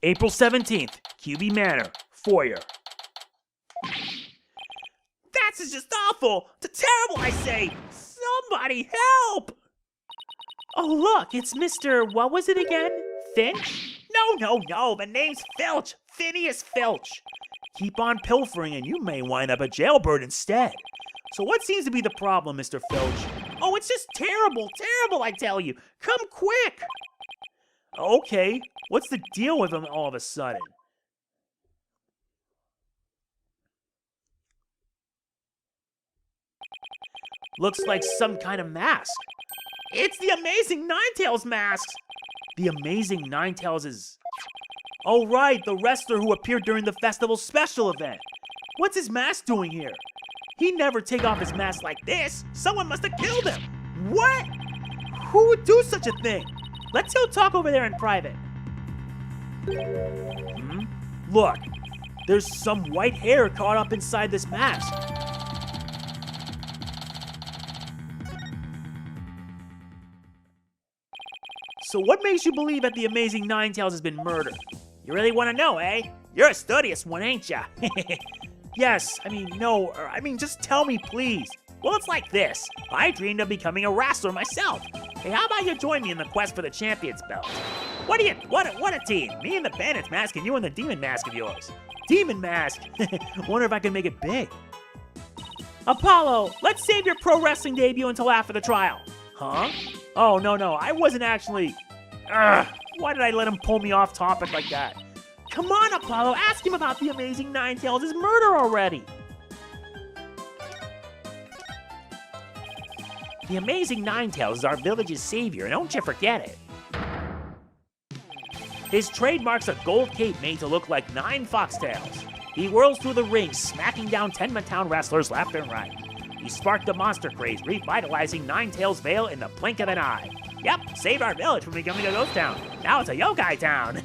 April 17th, QB Manor, Foyer. That's just awful! Terrible, I say! Somebody help! Oh, look, it's Mr. What was it again? Finch? No, the name's Filch! Phineas Filch! Keep on pilfering and you may wind up a jailbird instead. So what seems to be the problem, Mr. Filch? Oh, it's just terrible, I tell you! Come quick! Okay, what's the deal with him all of a sudden? Looks like some kind of mask. It's the Amazing Ninetales mask! The Amazing Ninetales is... Oh right, the wrestler who appeared during the festival special event. What's his mask doing here? He'd never take off his mask like this. Someone must have killed him! What? Who would do such a thing? Let's go talk over there in private. Look, there's some white hair caught up inside this mask. So what makes you believe that the Amazing Ninetales has been murdered? You really want to know, eh? You're a studious one, ain't ya? Yes, just tell me, please. Well, it's like this. I dreamed of becoming a wrestler myself. Hey, how about you join me in the quest for the champion's belt? What a team. Me and the bandit's mask and you and the demon mask of yours. Demon mask? Wonder if I can make it big. Apollo, let's save your pro wrestling debut until after the trial. Huh? Oh, no, I wasn't actually... Why did I let him pull me off topic like that? Come on, Apollo, ask him about the Amazing Ninetales' murder already. The Amazing Ninetales is our village's savior, don't you forget it. His trademark's a gold cape made to look like 9 foxtails. He whirls through the ring, smacking down Tenma Town wrestlers left and right. He sparked the monster craze, revitalizing Ninetales Vale in the blink of an eye. Yep, saved our village from becoming a ghost town. Now it's a yokai town.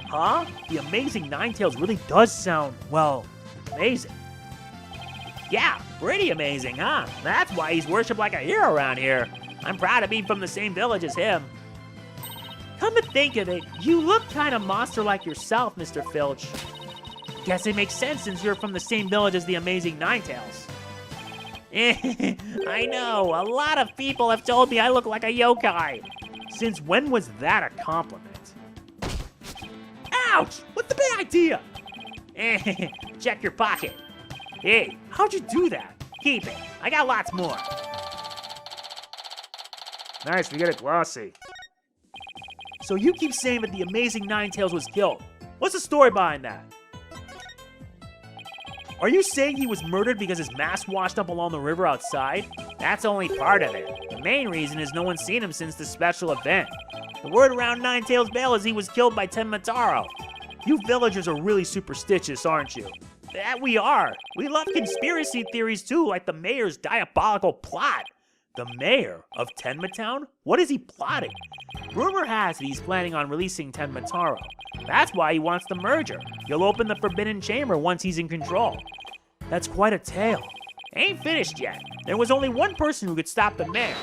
Huh? The Amazing Ninetales really does sound, well, amazing. Yeah, pretty amazing, huh? That's why he's worshipped like a hero around here. I'm proud to be from the same village as him. Come to think of it, you look kind of monster-like yourself, Mr. Filch. Guess it makes sense since you're from the same village as the Amazing Ninetales. I know, a lot of people have told me I look like a yokai. Since when was that a compliment? Ouch! What's the big idea? Check your pocket. Hey, how'd you do that? Keep it. I got lots more. Nice, we get it glossy. So you keep saying that the Amazing Ninetales was killed. What's the story behind that? Are you saying he was murdered because his mask washed up along the river outside? That's only part of it. The main reason is no one's seen him since the special event. The word around Ninetales Vale is he was killed by Mataro. You villagers are really superstitious, aren't you? That we are. We love conspiracy theories too, like the mayor's diabolical plot. The mayor of Tenma Town? What is he plotting? Rumor has it he's planning on releasing Mataro. That's why he wants the merger. He'll open the Forbidden Chamber once he's in control. That's quite a tale. Ain't finished yet. There was only one person who could stop the mayor.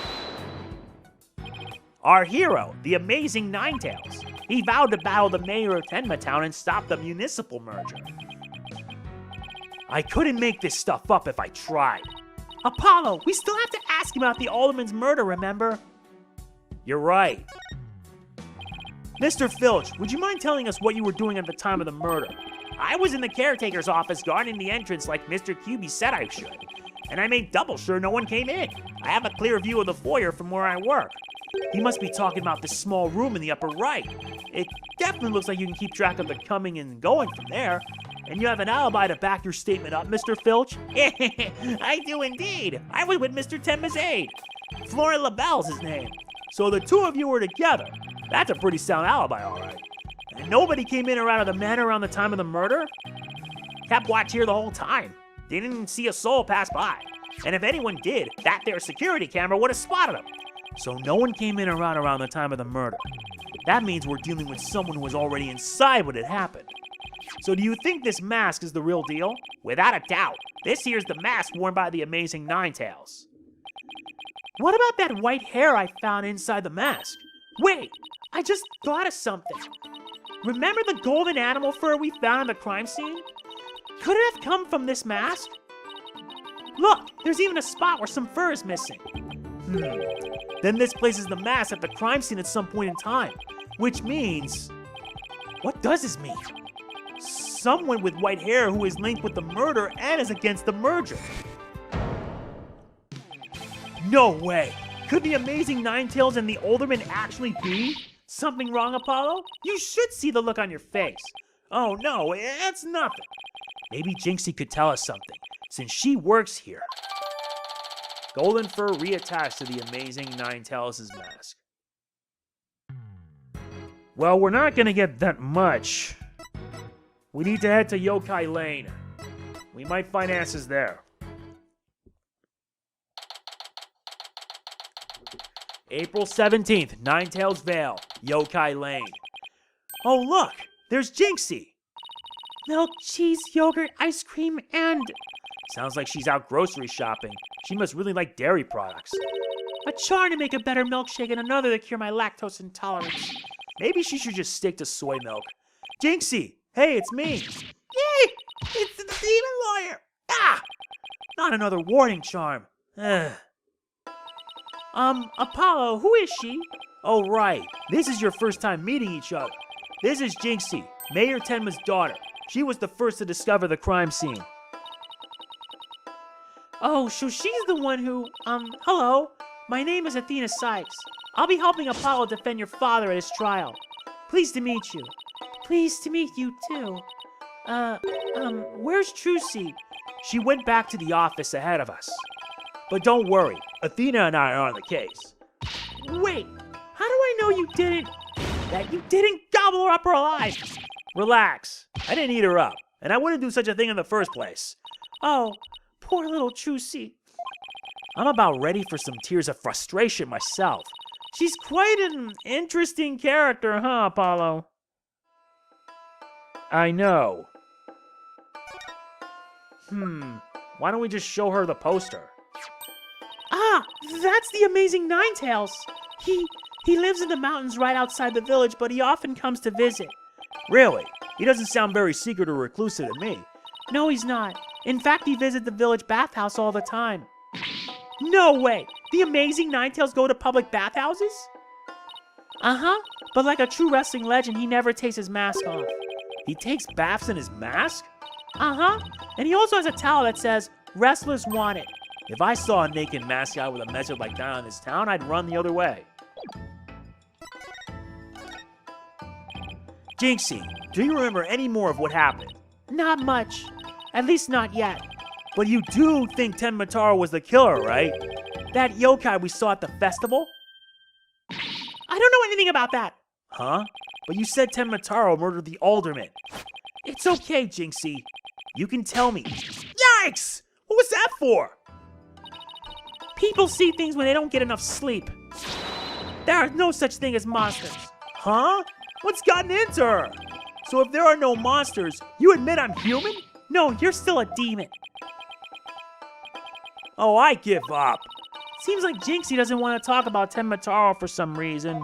Our hero, the Amazing Ninetales. He vowed to battle the mayor of Tenma Town and stop the municipal merger. I couldn't make this stuff up if I tried. Apollo, we still have to ask him about the alderman's murder, remember? You're right. Mr. Filch, would you mind telling us what you were doing at the time of the murder? I was in the caretaker's office guarding the entrance like Mr. QB said I should. And I made double sure no one came in. I have a clear view of the foyer from where I work. He must be talking about this small room in the upper right. It definitely looks like you can keep track of the coming and going from there. And you have an alibi to back your statement up, Mr. Filch? I do indeed. I was with Mr. Tenma's aide. Florian LaBelle's his name. So the two of you were together. That's a pretty sound alibi, all right. And nobody came in or out of the manor around the time of the murder? Kept watch here the whole time. Didn't see a soul pass by. And if anyone did, that there security camera would have spotted them. So no one came in or out around the time of the murder. That means we're dealing with someone who was already inside when it happened. So do you think this mask is the real deal? Without a doubt. This here's the mask worn by the Amazing Ninetales. What about that white hair I found inside the mask? Wait, I just thought of something. remember the golden animal fur we found in the crime scene? Could it have come from this mask? Look, there's even a spot where some fur is missing. Then this places the mask at the crime scene at some point in time, which means... What does this mean? Someone with white hair who is linked with the murder and is against the merger. No way! Could the amazing Ninetales and the Alderman actually be? Something wrong, Apollo? You should see the look on your face. Oh no, it's nothing. Maybe Jinxie could tell us something, since she works here. Golden fur reattached to the amazing Ninetales' mask. Well, we're not gonna get that much. We need to head to Yokai Lane. We might find answers there. April 17th, Ninetales Vale, Yokai Lane. Oh look, there's Jinxie. Milk, cheese, yogurt, ice cream, and... Sounds like she's out grocery shopping. She must really like dairy products. A charm to make a better milkshake and another to cure my lactose intolerance. Maybe she should just stick to soy milk. Jinxie, hey, it's me. Yay! It's the demon lawyer. Ah! Not another warning charm. Apollo, who is she? Oh, right. This is your first time meeting each other. This is Jinxie, Mayor Tenma's daughter. She was the first to discover the crime scene. Oh, so she's the one who, hello. My name is Athena Sykes. I'll be helping Apollo defend your father at his trial. Pleased to meet you. Pleased to meet you, too. Where's Trucy? She went back to the office ahead of us. But don't worry, Athena and I are on the case. Wait, how do I know that you didn't gobble her up her alive? Relax, I didn't eat her up, and I wouldn't do such a thing in the first place. Oh, poor little Trucy. I'm about ready for some tears of frustration myself. She's quite an interesting character, huh, Apollo? I know. Why don't we just show her the poster? Ah, that's the amazing Ninetales. He lives in the mountains right outside the village, but he often comes to visit. Really? He doesn't sound very secret or reclusive to me. No, he's not. In fact, he visits the village bathhouse all the time. No way! The amazing Ninetales go to public bathhouses? Uh-huh, but like a true wrestling legend, he never takes his mask off. He takes baths in his mask? Uh-huh, and he also has a towel that says, "Wrestlers Wanted." If I saw a naked masked guy with a message like that in this town, I'd run the other way. Jinxie, do you remember any more of what happened? Not much. At least not yet. But you do think Mataro was the killer, right? That yokai we saw at the festival? I don't know anything about that. Huh? But you said Mataro murdered the alderman. It's okay, Jinxie. You can tell me. Yikes! What was that for? People see things when they don't get enough sleep. There is no such thing as monsters. Huh? What's gotten into her? So if there are no monsters, you admit I'm human? No, you're still a demon. Oh, I give up. Seems like Jinxie doesn't want to talk about Mataro for some reason.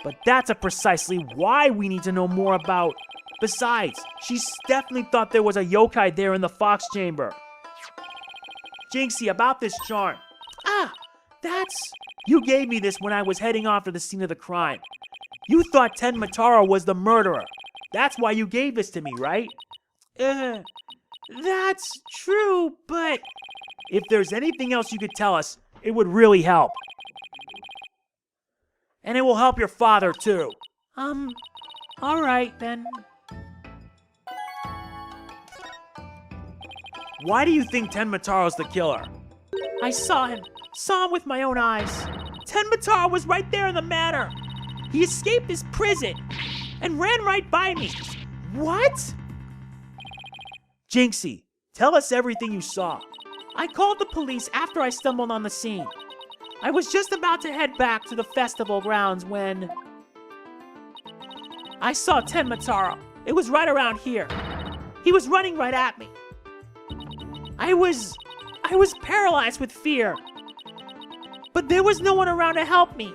But that's precisely why we need to know more about. Besides, she definitely thought there was a yokai there in the fox chamber. Jinxie, about this charm. Ah, that's... You gave me this when I was heading off to the scene of the crime. You thought Mataro was the murderer. That's why you gave this to me, right? That's true, but... If there's anything else you could tell us, it would really help. And it will help your father, too. Alright, then. Why do you think Mataro's the killer? I saw him with my own eyes. Mataro was right there in the manor. He escaped his prison and ran right by me. What? Jinxie, tell us everything you saw. I called the police after I stumbled on the scene. I was just about to head back to the festival grounds when... I saw Mataro. It was right around here. He was running right at me. I was paralyzed with fear. But there was no one around to help me.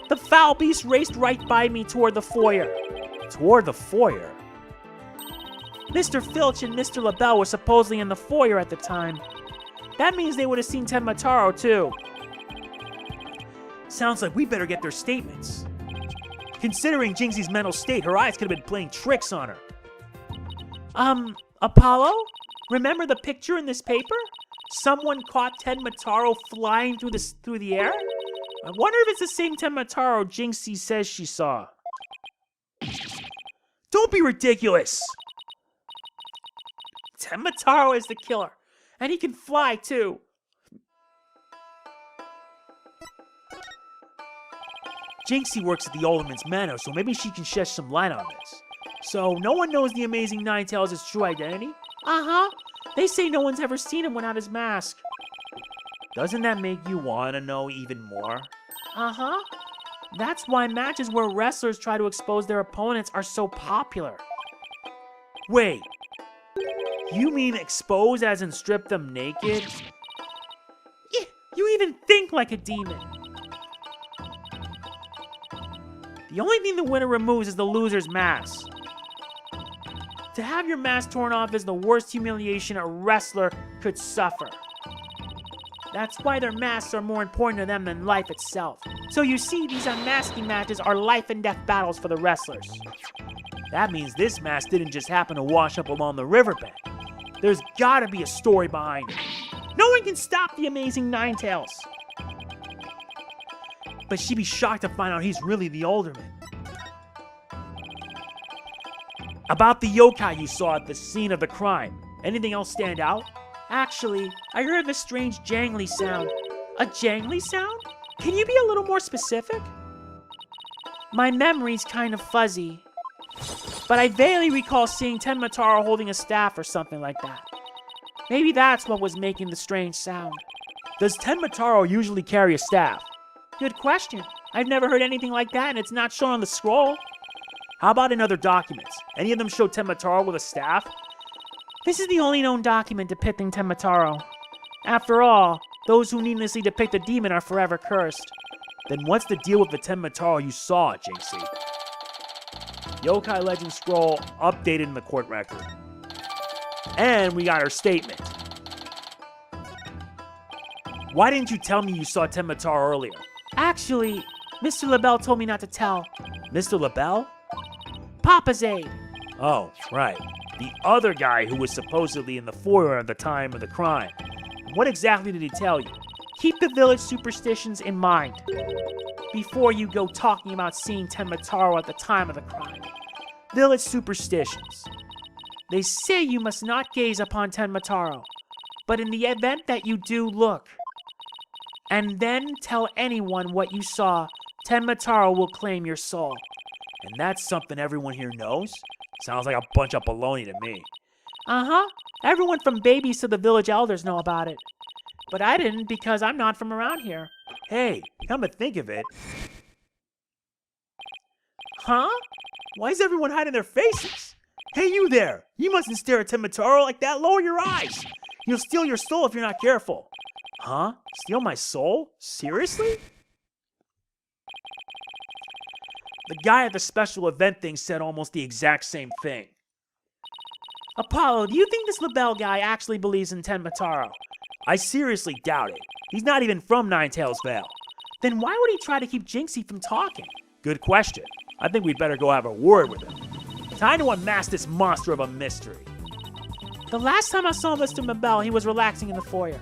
The foul beast raced right by me toward the foyer. Toward the foyer? Mr. Filch and Mr. LaBelle were supposedly in the foyer at the time. That means they would have seen Mataro too. Sounds like we better get their statements. Considering Jinxie's mental state, her eyes could have been playing tricks on her. Apollo? Remember the picture in this paper? Someone caught Mataro flying through the air? I wonder if it's the same Mataro Jinxie says she saw. Don't be ridiculous! Mataro is the killer, and he can fly too. Jinxie works at the Alderman's Manor, so maybe she can shed some light on this. So, no one knows the Amazing Ninetales' true identity? Uh-huh. They say no one's ever seen him without his mask. Doesn't that make you want to know even more? Uh-huh. That's why matches where wrestlers try to expose their opponents are so popular. Wait. You mean expose as in strip them naked? Yeah, you even think like a demon. The only thing the winner removes is the loser's mask. To have your mask torn off is the worst humiliation a wrestler could suffer. That's why their masks are more important to them than life itself. So you see, these unmasking matches are life and death battles for the wrestlers. That means this mask didn't just happen to wash up along the riverbank. There's gotta be a story behind it. No one can stop the Amazing Ninetales. But she'd be shocked to find out he's really the Alderman. About the yokai you saw at the scene of the crime, anything else stand out? Actually, I heard a strange jangly sound. A jangly sound? Can you be a little more specific? My memory's kind of fuzzy, but I vaguely recall seeing Mataro holding a staff or something like that. Maybe that's what was making the strange sound. Does Mataro usually carry a staff? Good question. I've never heard anything like that, and it's not shown on the scroll. How about in other documents? Any of them show Mataro with a staff? This is the only known document depicting Mataro. After all, those who needlessly depict a demon are forever cursed. Then what's the deal with the Mataro you saw, Jinxie? Yokai Legend scroll updated in the court record. And we got her statement. Why didn't you tell me you saw Mataro earlier? Actually, Mr. LaBelle told me not to tell. Mr. LaBelle? Papa's aide. Oh, right. The other guy who was supposedly in the foyer at the time of the crime. What exactly did he tell you? Keep the village superstitions in mind before you go talking about seeing Mataro at the time of the crime. Village superstitions. They say you must not gaze upon Mataro, but in the event that you do, look. And then tell anyone what you saw, Mataro will claim your soul. And that's something everyone here knows? Sounds like a bunch of baloney to me. Uh-huh. Everyone from babies to the village elders know about it. But I didn't because I'm not from around here. Hey, come to think of it. Huh? Why is everyone hiding their faces? Hey, you there! You mustn't stare at Mataro like that. Lower your eyes. You'll steal your soul if you're not careful. Huh? Steal my soul? Seriously? The guy at the special event thing said almost the exact same thing. Apollo, do you think this LaBelle guy actually believes in Mataro? I seriously doubt it. He's not even from Ninetales Vale. Then why would he try to keep Jinxie from talking? Good question. I think we'd better go have a word with him. Time to unmask this monster of a mystery. The last time I saw Mr. LaBelle, he was relaxing in the foyer.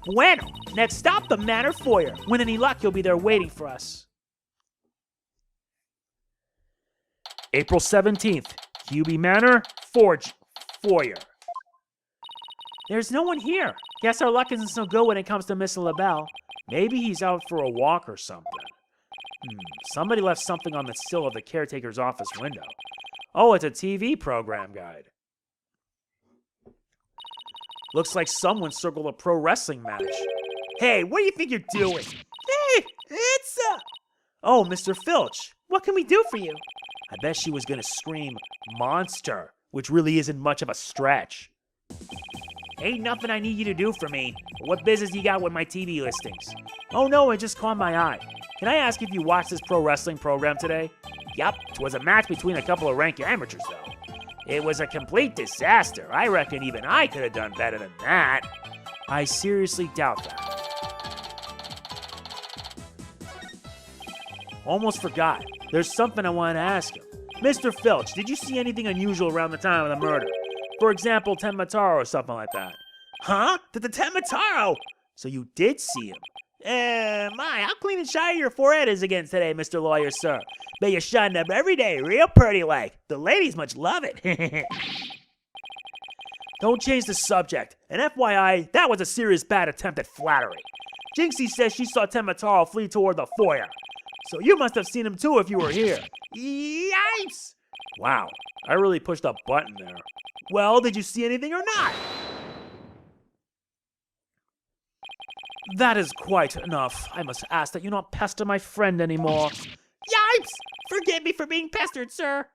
Bueno, next stop, the Manor Foyer. With any luck, he'll be there waiting for us. April 17th, QB Manor, Foyer. There's no one here. Guess our luck isn't so good when it comes to Mr. LaBelle. Maybe he's out for a walk or something. Somebody left something on the sill of the caretaker's office window. Oh, it's a TV program guide. Looks like someone circled a pro wrestling match. Hey, what do you think you're doing? Hey, it's Oh, Mr. Filch. What can we do for you? I bet she was gonna scream, monster, which really isn't much of a stretch. Ain't nothing I need you to do for me. What business you got with my TV listings? Oh no, it just caught my eye. Can I ask if you watched this pro wrestling program today? Yup, 'twas a match between a couple of ranked amateurs though. It was a complete disaster. I reckon even I could have done better than that. I seriously doubt that. Almost forgot. There's something I wanted to ask him. Mr. Filch, did you see anything unusual around the time of the murder? For example, Mataro or something like that. Huh? The Mataro? So you did see him? How clean and shiny your forehead is again today, Mr. Lawyer, sir. Bet you shine up every day, real pretty like. The ladies much love it. Don't change the subject. And FYI, that was a serious bad attempt at flattery. Jinxie says she saw Mataro flee toward the foyer. So you must have seen him too if you were here. Yipes! Wow, I really pushed a button there. Well, did you see anything or not? That is quite enough. I must ask that you not pester my friend anymore. Yipes! Forgive me for being pestered, sir.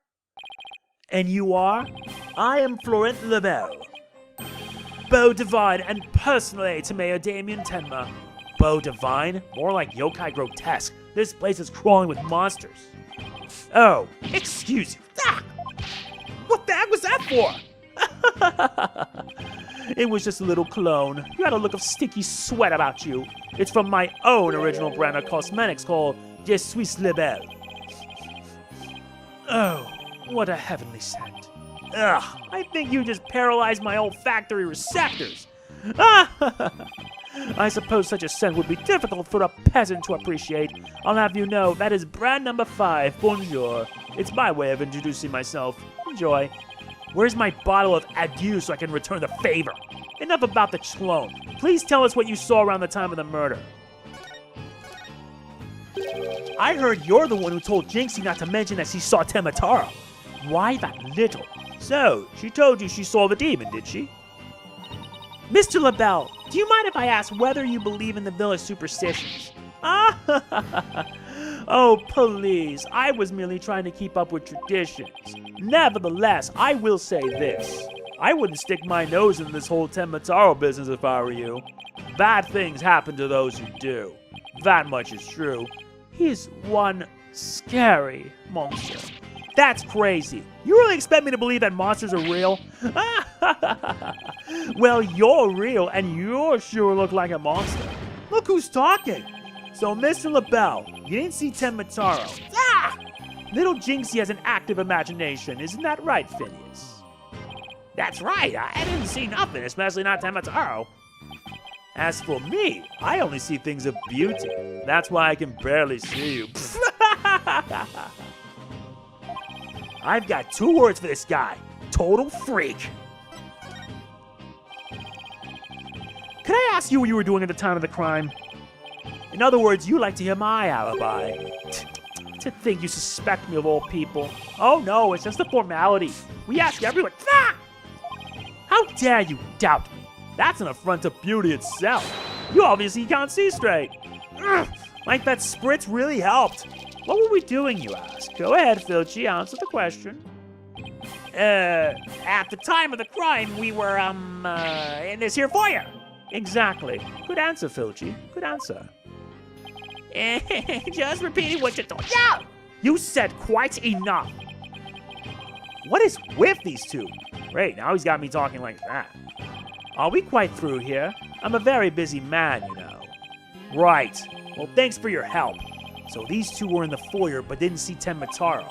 And you are? I am Florent Lebel. Beau Divine and personally to Mayor Damien Tenma. Beau Divine? More like Yokai Grotesque. This place is crawling with monsters. Oh, excuse you. Ah! What the heck was that for? It was just a little cologne. You had a look of sticky sweat about you. It's from my own original brand of cosmetics called Je suis Lebel. Oh, what a heavenly scent. Ugh, I think you just paralyzed my olfactory receptors. I suppose such a scent would be difficult for a peasant to appreciate. I'll have you know that is brand number 5, bonjour. It's my way of introducing myself. Enjoy. Where's my bottle of adieu so I can return the favor? Enough about the clone. Please tell us what you saw around the time of the murder. I heard you're the one who told Jinxie not to mention that she saw Mataro. Why that little? So, she told you she saw the demon, did she? Mr. LaBelle, do you mind if I ask whether you believe in the village superstitions? Oh, please. I was merely trying to keep up with traditions. Nevertheless, I will say this. I wouldn't stick my nose in this whole Mataro business if I were you. Bad things happen to those who do. That much is true. He's one scary monster. That's crazy. You really expect me to believe that monsters are real? Well, you're real, and you sure look like a monster. Look who's talking. So, Mr. LaBelle, you didn't see Mataro. Ah! Little Jinxie has an active imagination. Isn't that right, Phineas? That's right. I didn't see nothing, especially not Mataro. As for me, I only see things of beauty. That's why I can barely see you. I've got 2 words for this guy. Total freak. Can I ask you what you were doing at the time of the crime? In other words, you like to hear my alibi. To think you suspect me of all people. Oh no, it's just a formality. We ask everyone. Ah! How dare you doubt me? That's an affront to beauty itself. You obviously can't see straight. Ugh, like that spritz really helped. What were we doing, you ask? Go ahead, Filchy, answer the question. At the time of the crime, we were, in this here foyer. Exactly. Good answer, Filchy. Good answer. Just repeating what you told. Yeah! You said quite enough. What is with these two? Great, now he's got me talking like that. Are we quite through here? I'm a very busy man, you know. Right. Well, thanks for your help. So these two were in the foyer but didn't see Mataro.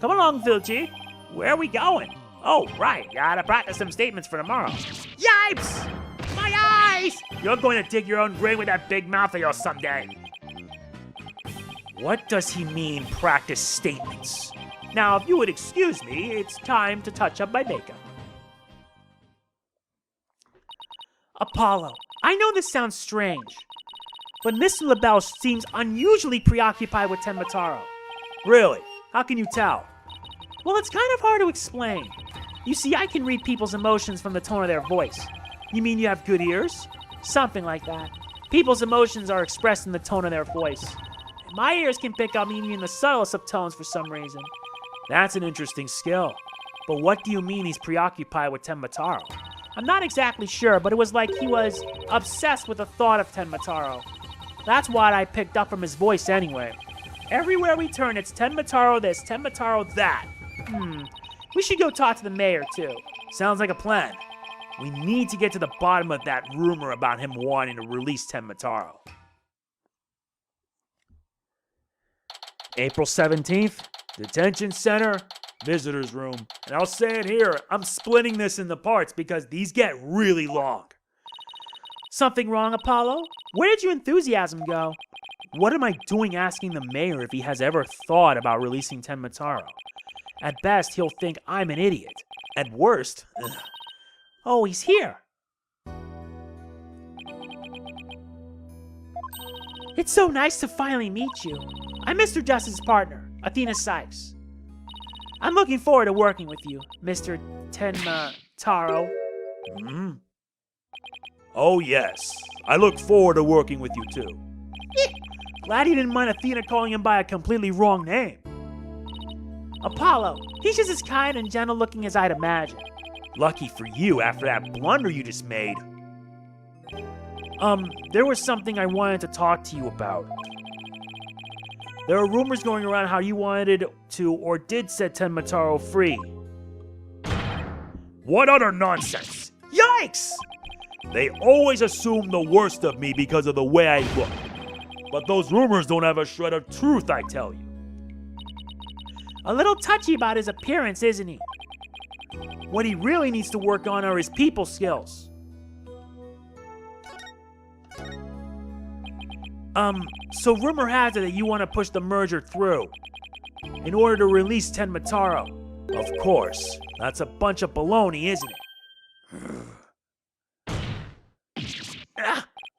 Come along, Filchy. Where are we going? Oh, right. Gotta practice some statements for tomorrow. Yipes! My eyes! You're going to dig your own grave with that big mouth of yours someday. What does he mean, practice statements? Now, if you would excuse me, it's time to touch up my makeup. Apollo, I know this sounds strange, but Mr. LaBelle seems unusually preoccupied with Mataro. Really? How can you tell? Well, it's kind of hard to explain. You see, I can read people's emotions from the tone of their voice. You mean you have good ears? Something like that. People's emotions are expressed in the tone of their voice. And my ears can pick up even the subtlest of tones for some reason. That's an interesting skill. But what do you mean he's preoccupied with Mataro? I'm not exactly sure, but it was like he was obsessed with the thought of Mataro. That's what I picked up from his voice anyway. Everywhere we turn, it's Mataro this, Mataro that. We should go talk to the mayor, too. Sounds like a plan. We need to get to the bottom of that rumor about him wanting to release Mataro. April 17th, Detention Center, Visitor's Room. And I'll say it here, I'm splitting this into parts because these get really long. Something wrong, Apollo? Where did your enthusiasm go? What am I doing asking the mayor if he has ever thought about releasing Mataro? At best, he'll think I'm an idiot. At worst, oh, he's here. It's so nice to finally meet you. I'm Mr. Justice's partner, Athena Sykes. I'm looking forward to working with you, Mr. Mataro. Oh, yes. I look forward to working with you, too. Glad you didn't mind Athena calling him by a completely wrong name. Apollo, he's just as kind and gentle looking as I'd imagine. Lucky for you after that blunder you just made. There was something I wanted to talk to you about. There are rumors going around how you wanted to or did set Mataro free. What utter nonsense! Yikes! They always assume the worst of me because of the way I look. But those rumors don't have a shred of truth, I tell you. A little touchy about his appearance, isn't he? What he really needs to work on are his people skills. So rumor has it that you want to push the merger through in order to release Mataro. Of course, that's a bunch of baloney, isn't it?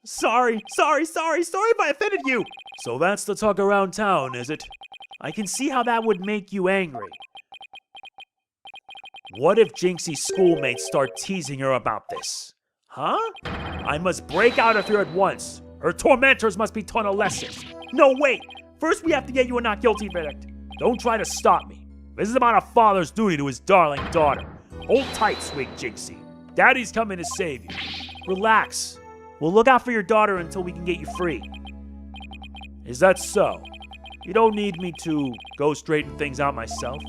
Sorry if I offended you. So that's the talk around town, is it? I can see how that would make you angry. What if Jinxie's schoolmates start teasing her about this? Huh? I must break out of here at once. Her tormentors must be taught a lesson. No, wait. First we have to get you a not guilty verdict. Don't try to stop me. This is about a father's duty to his darling daughter. Hold tight, sweet Jinxie. Daddy's coming to save you. Relax. We'll look out for your daughter until we can get you free. Is that so? You don't need me to go straighten things out myself?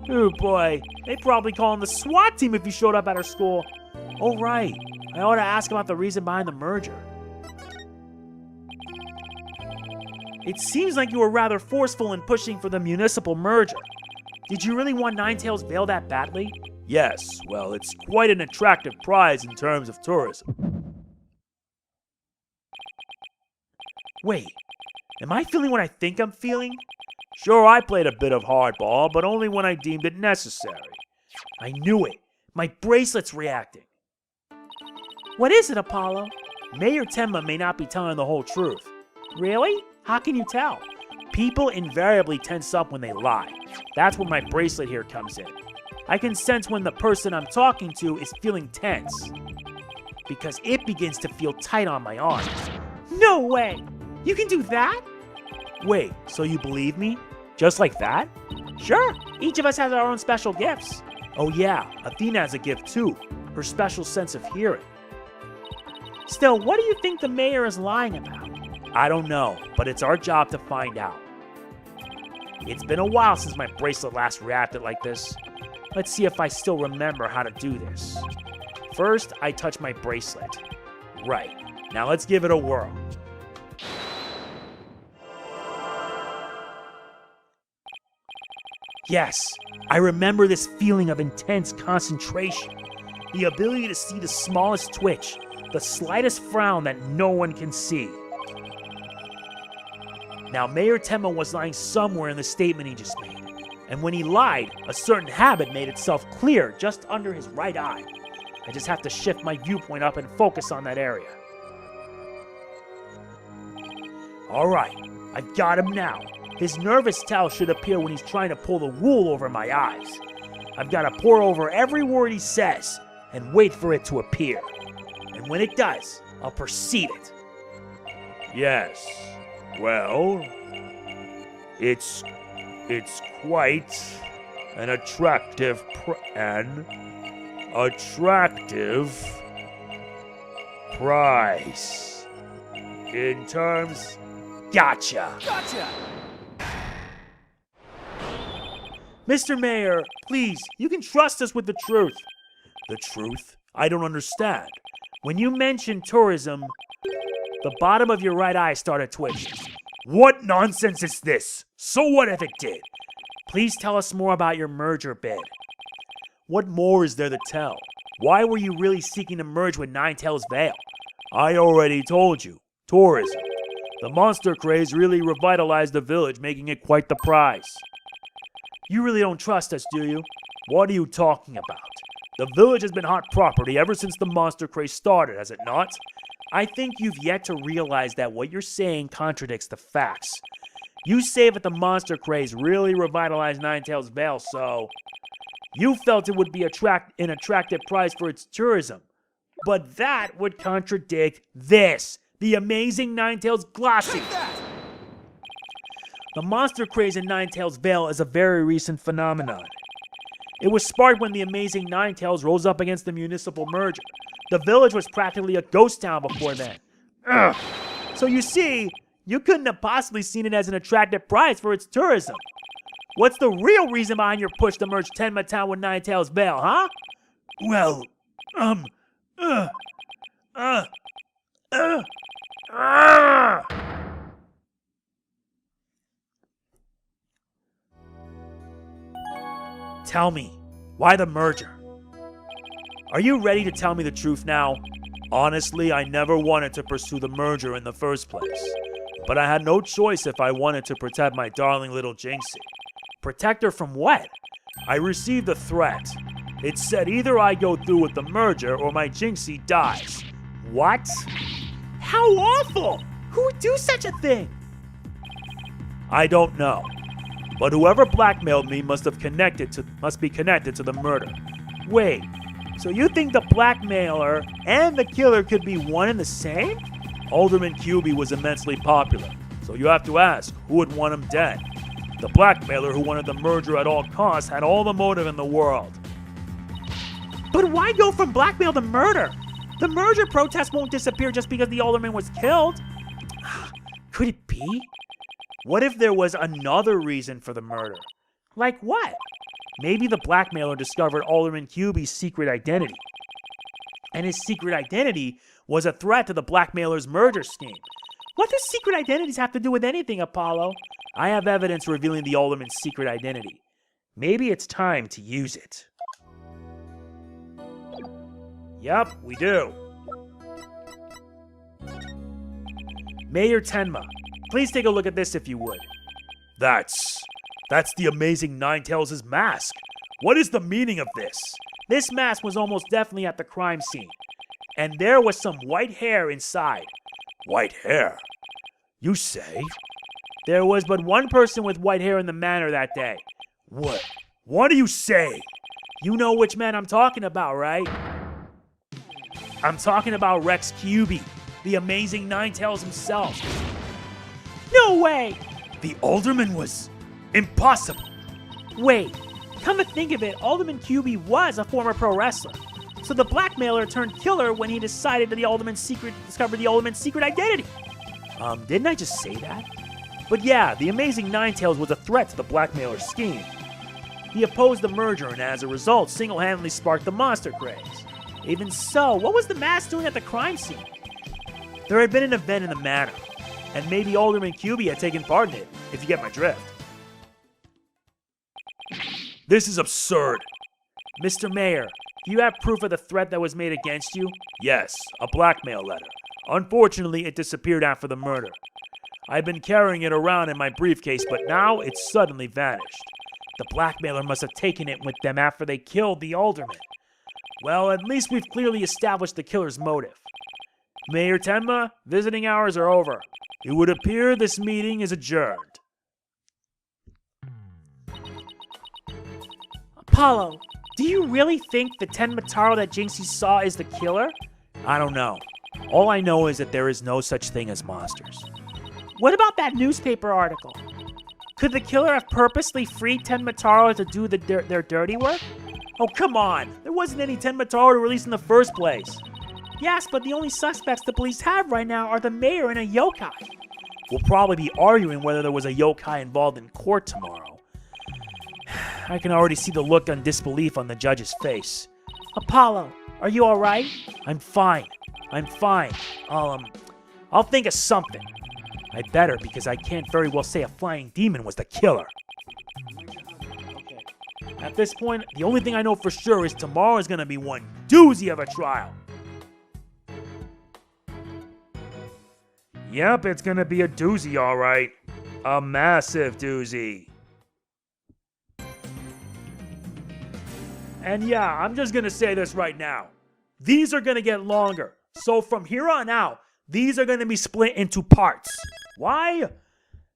Oh boy, they'd probably call in the SWAT team if you showed up at our school. Oh right, I ought to ask about the reason behind the merger. It seems like you were rather forceful in pushing for the municipal merger. Did you really want Ninetales Vale that badly? Yes, well, it's quite an attractive prize in terms of tourism. Wait, am I feeling what I think I'm feeling? Sure, I played a bit of hardball, but only when I deemed it necessary. I knew it. My bracelet's reacting. What is it, Apollo? Mayor Temo may not be telling the whole truth. Really? How can you tell? People invariably tense up when they lie. That's where my bracelet here comes in. I can sense when the person I'm talking to is feeling tense, because it begins to feel tight on my arms. No way! You can do that? Wait, so you believe me? Just like that? Sure, each of us has our own special gifts. Oh yeah, Athena has a gift too, her special sense of hearing. Still, what do you think the mayor is lying about? I don't know, but it's our job to find out. It's been a while since my bracelet last reacted like this. Let's see if I still remember how to do this. First, I touch my bracelet. Right, now let's give it a whirl. Yes, I remember this feeling of intense concentration. The ability to see the smallest twitch, the slightest frown that no one can see. Now, Mayor Temo was lying somewhere in the statement he just made. And when he lied, a certain habit made itself clear just under his right eye. I just have to shift my viewpoint up and focus on that area. Alright, I've got him now. His nervous towel should appear when he's trying to pull the wool over my eyes. I've got to pour over every word he says and wait for it to appear. And when it does, I'll perceive it. Yes, well, it's quite an attractive attractive price. In terms... Gotcha! Mr. Mayor, please, you can trust us with the truth. The truth? I don't understand. When you mentioned tourism, the bottom of your right eye started twitching. What nonsense is this? So what if it did? Please tell us more about your merger bid. What more is there to tell? Why were you really seeking to merge with Ninetales Vale? I already told you. Tourism. The monster craze really revitalized the village, making it quite the prize. You really don't trust us, do you? What are you talking about? The village has been hot property ever since the monster craze started, has it not? I think you've yet to realize that what you're saying contradicts the facts. You say that the monster craze really revitalized Ninetales Vale, so you felt it would be an attractive price for its tourism. But that would contradict this, the amazing Ninetales Glossy. The monster craze in Ninetales Vale is a very recent phenomenon. It was sparked when the amazing Ninetales rose up against the municipal merger. The village was practically a ghost town before then. Ugh. So you see, you couldn't have possibly seen it as an attractive price for its tourism. What's the real reason behind your push to merge Tenma Town with Ninetales Vale, huh? Well, Tell me, why the merger? Are you ready to tell me the truth now? Honestly, I never wanted to pursue the merger in the first place. But I had no choice if I wanted to protect my darling little Jinxie. Protect her from what? I received a threat. It said either I go through with the merger or my Jinxie dies. What? How awful! Who would do such a thing? I don't know. But whoever blackmailed me must be connected to the murder. Wait, so you think the blackmailer and the killer could be one and the same? Alderman QB was immensely popular, so you have to ask, who would want him dead? The blackmailer who wanted the merger at all costs had all the motive in the world. But why go from blackmail to murder? The merger protest won't disappear just because the alderman was killed. Could it be? What if there was another reason for the murder? Like what? Maybe the blackmailer discovered Alderman QB's secret identity. And his secret identity was a threat to the blackmailer's murder scheme. What do secret identities have to do with anything, Apollo? I have evidence revealing the alderman's secret identity. Maybe it's time to use it. Yep, we do. Mayor Tenma, please take a look at this if you would. That's the amazing Ninetales' mask. What is the meaning of this? This mask was almost definitely at the crime scene. And there was some white hair inside. White hair? You say? There was but one person with white hair in the manor that day. What? What do you say? You know which man I'm talking about, right? I'm talking about Rex QB, the amazing Ninetales himself. No way! The alderman was impossible. Wait, come to think of it, Alderman QB was a former pro wrestler. So the blackmailer turned killer when he decided that discovered the alderman's secret identity. Didn't I just say that? But yeah, the amazing Ninetales was a threat to the blackmailer's scheme. He opposed the merger and as a result, single-handedly sparked the monster craze. Even so, what was the mask doing at the crime scene? There had been an event in the manor, and maybe Alderman QB had taken part in it, if you get my drift. This is absurd. Mr. Mayor, do you have proof of the threat that was made against you? Yes, a blackmail letter. Unfortunately, it disappeared after the murder. I've been carrying it around in my briefcase, but now it's suddenly vanished. The blackmailer must have taken it with them after they killed the alderman. Well, at least we've clearly established the killer's motive. Mayor Tenma, visiting hours are over. It would appear this meeting is adjourned. Apollo, do you really think the Mataro that Jinxie saw is the killer? I don't know. All I know is that there is no such thing as monsters. What about that newspaper article? Could the killer have purposely freed Mataro to do their dirty work? Oh, come on. There wasn't any 10 Mataro to release in the first place. Yes, but the only suspects the police have right now are the mayor and a yokai. We'll probably be arguing whether there was a yokai involved in court tomorrow. I can already see the look of disbelief on the judge's face. Apollo, are you alright? I'm fine. I'll think of something. I better, because I can't very well say a flying demon was the killer. Okay. At this point, the only thing I know for sure is tomorrow is going to be one doozy of a trial. Yep, it's going to be a doozy, all right. A massive doozy. And yeah, I'm just going to say this right now. These are going to get longer. So from here on out, these are going to be split into parts. Why?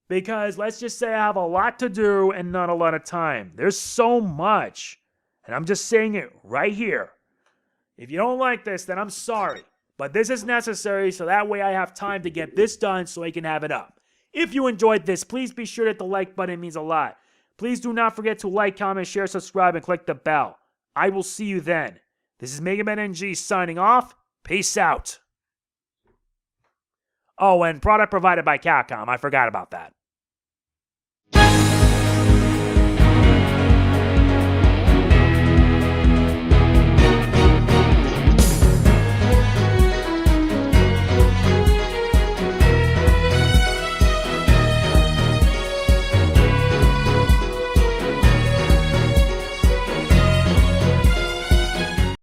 Because let's just say I have a lot to do and not a lot of time. There's so much. And I'm just saying it right here. If you don't like this, then I'm sorry. But this is necessary so that way I have time to get this done so I can have it up. If you enjoyed this, please be sure to hit the like button. It means a lot. Please do not forget to like, comment, share, subscribe, and click the bell. I will see you then. This is MegamanNG signing off. Peace out. Oh, and product provided by CAPCOM. I forgot about that.